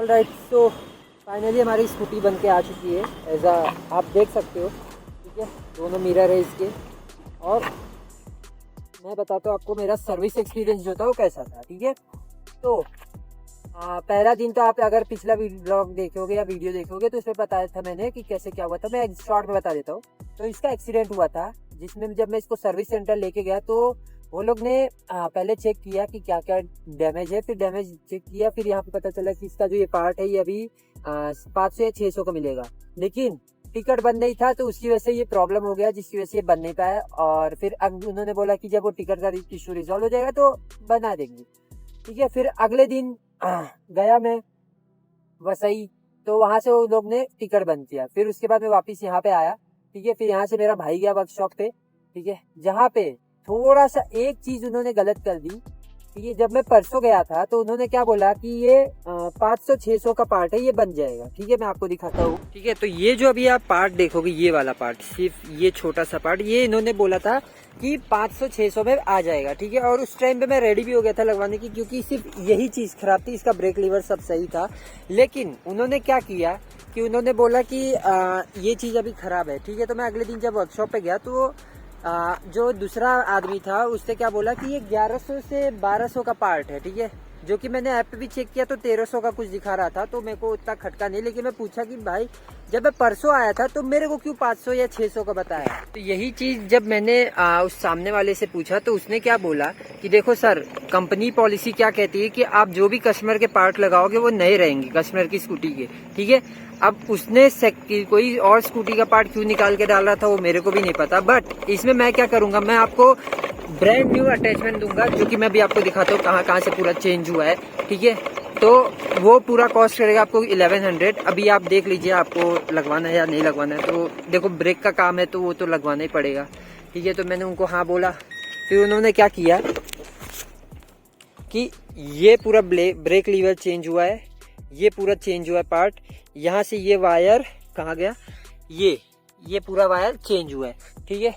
All right, तो finally हमारी scooty बन के आ चुकी है। ऐसा आप देख सकते हो, ठीक है। दोनों मिरर है इसके। और मैं बताता हूँ आपको मेरा सर्विस एक्सपीरियंस जो था वो कैसा था, ठीक है। तो पहला दिन तो आप अगर पिछला ब्लॉग देखोगे या वीडियो देखोगे तो उसमें बताया था मैंने कि कैसे क्या हुआ था। मैं शॉर्ट में बता देता हूँ। तो इसका एक्सीडेंट हुआ था, जिसमें जब मैं इसको सर्विस सेंटर लेके गया तो वो लोग ने पहले चेक किया कि क्या क्या डैमेज है। फिर डैमेज चेक किया, फिर यहाँ पे पता चला कि इसका जो ये पार्ट है ये अभी 500 या 600 का मिलेगा, लेकिन टिकट बंद नहीं था, तो उसकी वजह से ये प्रॉब्लम हो गया, जिसकी वजह से ये बन नहीं पाया। और फिर उन्होंने बोला कि जब वो टिकट का इशू रिजॉल्व हो जाएगा तो बना देंगे, ठीक है। फिर अगले दिन गया मैं वसई, तो वहां से वो लोग ने टिकट बंद किया। फिर उसके बाद मैं वापस यहाँ पे आया, ठीक है। फिर यहाँ से मेरा भाई गया वर्कशॉप पे, ठीक है, जहाँ पे थोड़ा सा एक चीज उन्होंने गलत कर दी, ठीक है। जब मैं परसों गया था तो उन्होंने क्या बोला कि ये 500-600 का पार्ट है, ये बन जाएगा, ठीक है। मैं आपको दिखाता हूँ, ठीक है। तो ये जो अभी आप पार्ट देखोगे, ये वाला पार्ट, सिर्फ ये छोटा सा पार्ट, ये इन्होंने बोला था कि 500-600 में आ जाएगा, ठीक है। और उस टाइम पे मैं रेडी भी हो गया था लगवाने की, क्योंकि सिर्फ यही चीज खराब थी, इसका ब्रेक लीवर सब सही था। लेकिन उन्होंने क्या किया कि उन्होंने बोला कि ये चीज अभी खराब है, ठीक है। तो मैं अगले दिन जब वर्कशॉप पे गया तो जो दूसरा आदमी था उसने क्या बोला कि ये 1100 से 1200 का पार्ट है, ठीक है। जो कि मैंने ऐप पे भी चेक किया तो 1300 का कुछ दिखा रहा था, तो मेरे को उतना खटका नहीं। लेकिन मैं पूछा कि भाई जब मैं परसों आया था तो मेरे को क्यों 500 या 600 का बताया। तो यही चीज जब मैंने उस सामने वाले से पूछा तो उसने क्या बोला कि देखो सर, कंपनी पॉलिसी क्या कहती है कि आप जो भी कस्टमर के पार्ट लगाओगे वो नए रहेंगे कस्टमर की स्कूटी के, ठीक है। अब उसने कोई और स्कूटी का पार्ट क्यों निकाल के डाल रहा था वो मेरे को भी नहीं पता। बट इसमें मैं क्या करूंगा, मैं आपको ब्रांड न्यू अटैचमेंट दूंगा, जो कि मैं भी आपको दिखाता हूँ कहाँ कहाँ से पूरा चेंज हुआ है, ठीक है। तो वो पूरा कॉस्ट करेगा आपको 1100। अभी आप देख लीजिए आपको लगवाना है या नहीं लगवाना है। तो देखो ब्रेक का काम है तो वो तो लगवाना ही पड़ेगा, ठीक है। तो मैंने उनको हाँ बोला। फिर उन्होंने क्या किया कि ये पूरा ब्रेक लीवर चेंज हुआ है, ये पूरा चेंज हुआ है पार्ट। यहाँ से ये वायर कहाँ गया, ये पूरा वायर चेंज हुआ है, ठीक है।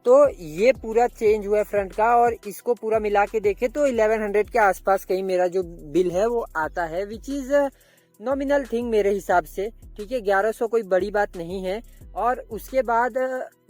तो ये पूरा चेंज हुआ है फ्रंट का, और इसको पूरा मिला के देखे तो 1100 के आसपास कहीं मेरा जो बिल है वो आता है, विच इज नॉमिनल थिंग मेरे हिसाब से, ठीक है। 1100 कोई बड़ी बात नहीं है। और उसके बाद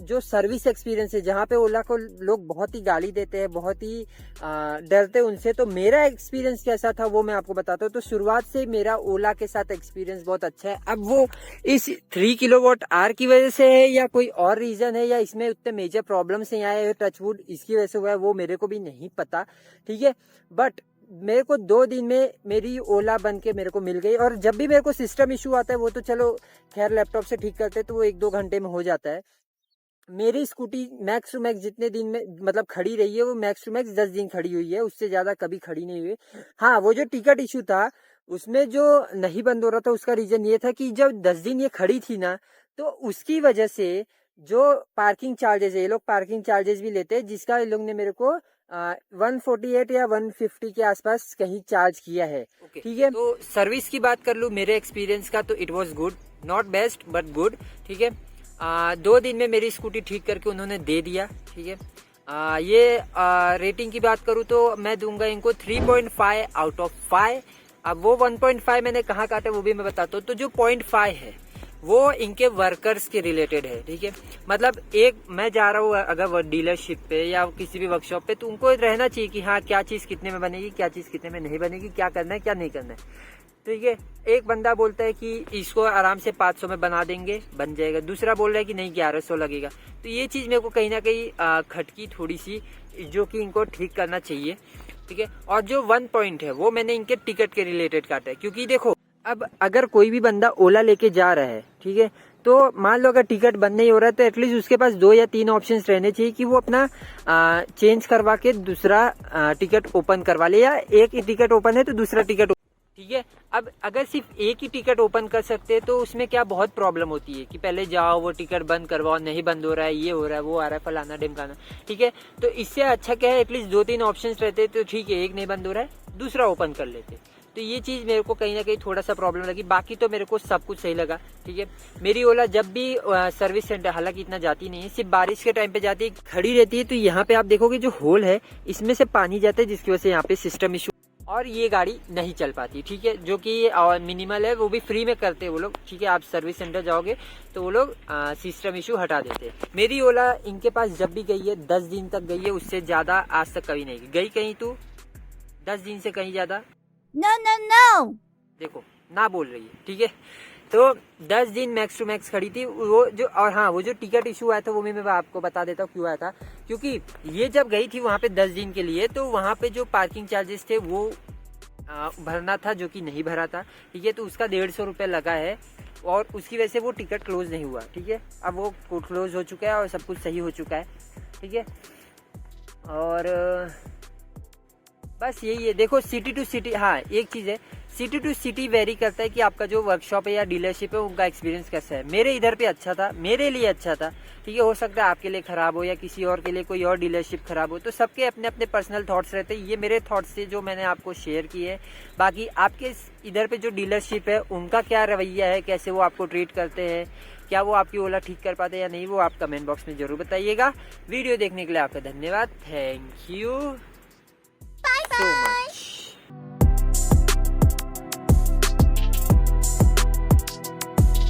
जो सर्विस एक्सपीरियंस है, जहाँ पे ओला को लोग बहुत ही गाली देते हैं, बहुत ही डरते हैं उनसे, तो मेरा एक्सपीरियंस कैसा था वो मैं आपको बताता हूँ। तो शुरुआत से मेरा ओला के साथ एक्सपीरियंस बहुत अच्छा है। अब वो इस 3 किलोवाट आवर की वजह से है या कोई और रीजन है, या इसमें उतने मेजर प्रॉब्लम्स नहीं आए टचवुड इसकी वजह से हुआ है, वो मेरे को भी नहीं पता, ठीक है। बट मेरे को 2 दिन में मेरी ओला बन के मेरे को मिल गई। और जब भी मेरे को सिस्टम इशू आता है वो तो चलो खैर लैपटॉप से ठीक करते तो वो 1-2 घंटे में हो जाता है। मेरी स्कूटी मैक्स टू मैक्स जितने दिन में मतलब खड़ी रही है वो मैक्स टू मैक्स 10 दिन खड़ी हुई है, उससे ज्यादा कभी खड़ी नहीं हुई। हाँ, वो जो टिकट इशू था उसमें जो नहीं बंद हो रहा था उसका रीजन ये था कि जब 10 दिन ये खड़ी थी ना, तो उसकी वजह से जो पार्किंग चार्जेस है, ये लोग पार्किंग चार्जेस भी लेते हैं, जिसका ये लोग ने मेरे को 148 या 150 के आसपास कहीं चार्ज किया है, ठीक है। तो सर्विस की बात कर लूँ मेरे एक्सपीरियंस का, तो it was good, not best but good, ठीक है। 2 दिन में मेरी स्कूटी ठीक करके उन्होंने दे दिया, ठीक है। ये रेटिंग की बात करूँ तो मैं दूंगा इनको 3.5 आउट ऑफ 5। अब वो 1.5 मैंने कहाँ काटा वो भी मैं बताता हूँ। तो जो 0.5 है वो इनके वर्कर्स के रिलेटेड है, ठीक है। मतलब एक मैं जा रहा हूँ अगर वो डीलरशिप पे या किसी भी वर्कशॉप पे, तो उनको रहना चाहिए कि हाँ क्या चीज कितने में बनेगी, क्या चीज कितने में नहीं बनेगी, क्या करना है क्या नहीं करना है, ठीक है। एक बंदा बोलता है कि इसको आराम से 500 में बना देंगे, बन जाएगा। दूसरा बोल रहा है कि नहीं 1100 लगेगा। तो ये चीज मेरे को कहीं ना कहीं खटकी थोड़ी सी, जो कि इनको ठीक करना चाहिए, ठीक है। और जो 1 पॉइंट है वो मैंने इनके टिकट के रिलेटेड काटा है, क्योंकि देखो अब अगर कोई भी बंदा ओला लेके जा रहा है, ठीक है, तो मान लो अगर टिकट बंद नहीं हो रहा है तो एटलीस्ट उसके पास 2 या 3 ऑप्शंस रहने चाहिए कि वो अपना चेंज करवा के दूसरा टिकट ओपन करवा ले, या एक ही टिकट ओपन है तो दूसरा टिकट, ठीक है। अब अगर सिर्फ एक ही टिकट ओपन कर सकते हैं तो उसमें क्या बहुत प्रॉब्लम होती है कि पहले जाओ वो टिकट बंद करवाओ, नहीं बंद हो रहा है, ये हो रहा है, वो आ रहा है, फलाना ढिमकाना, ठीक है। तो इससे अच्छा क्या है, एटलीस्ट 2-3 ऑप्शंस रहते तो ठीक है, एक नहीं बंद हो रहा है दूसरा ओपन कर लेते। तो ये चीज मेरे को कहीं ना कहीं थोड़ा सा प्रॉब्लम लगी, बाकी तो मेरे को सब कुछ सही लगा, ठीक है। मेरी ओला जब भी सर्विस सेंटर, हालांकि इतना जाती नहीं है, सिर्फ बारिश के टाइम पे जाती है, खड़ी रहती है, तो यहाँ पे आप देखोगे जो होल है इसमें से पानी जाता है, जिसकी वजह से यहाँ पे सिस्टम इशू और ये गाड़ी नहीं चल पाती, ठीक है। जो कि मिनिमल है वो भी फ्री में करते हैं वो लोग, ठीक है। आप सर्विस सेंटर जाओगे तो वो लोग सिस्टम इशू हटा देते हैं। मेरी ओला इनके पास जब भी गई है 10 दिन तक गई है, उससे ज्यादा आज तक कभी नहीं गई। कहीं तू 10 दिन से कहीं ज्यादा? No, no, no. देखो ना बोल रही है, ठीक है। तो 10 दिन मैक्स टू मैक्स खड़ी थी वो जो। और हाँ, वो जो टिकट इशू आया था वो मैं आपको बता देता हूँ क्यों आया था। क्योंकि ये जब गई थी वहां पे 10 दिन के लिए, तो वहां पे जो पार्किंग चार्जेस थे वो भरना था, जो कि नहीं भरा था, ठीक है। तो उसका 150 रुपये लगा है और उसकी वजह से वो टिकट क्लोज नहीं हुआ, ठीक है। अब वो क्लोज हो चुका है और सब कुछ सही हो चुका है, ठीक है। और बस यही है। देखो सिटी टू सिटी, हाँ एक चीज़ है, सिटी टू सिटी वेरी करता है कि आपका जो वर्कशॉप है या डीलरशिप है उनका एक्सपीरियंस कैसा है। मेरे इधर पे अच्छा था, मेरे लिए अच्छा था, ठीक है। हो सकता है आपके लिए ख़राब हो या किसी और के लिए कोई और डीलरशिप ख़राब हो, तो सबके अपने अपने पर्सनल थॉट्स रहते हैं। ये मेरे थॉट्स थे जो मैंने आपको शेयर किए। बाकी आपके इधर पे जो डीलरशिप है उनका क्या रवैया है, कैसे वो आपको ट्रीट करते हैं, क्या वो आपकी ओला ठीक कर पाते हैं या नहीं, वो आप कमेंट बॉक्स में ज़रूर बताइएगा। वीडियो देखने के लिए आपका धन्यवाद। Thank you so much.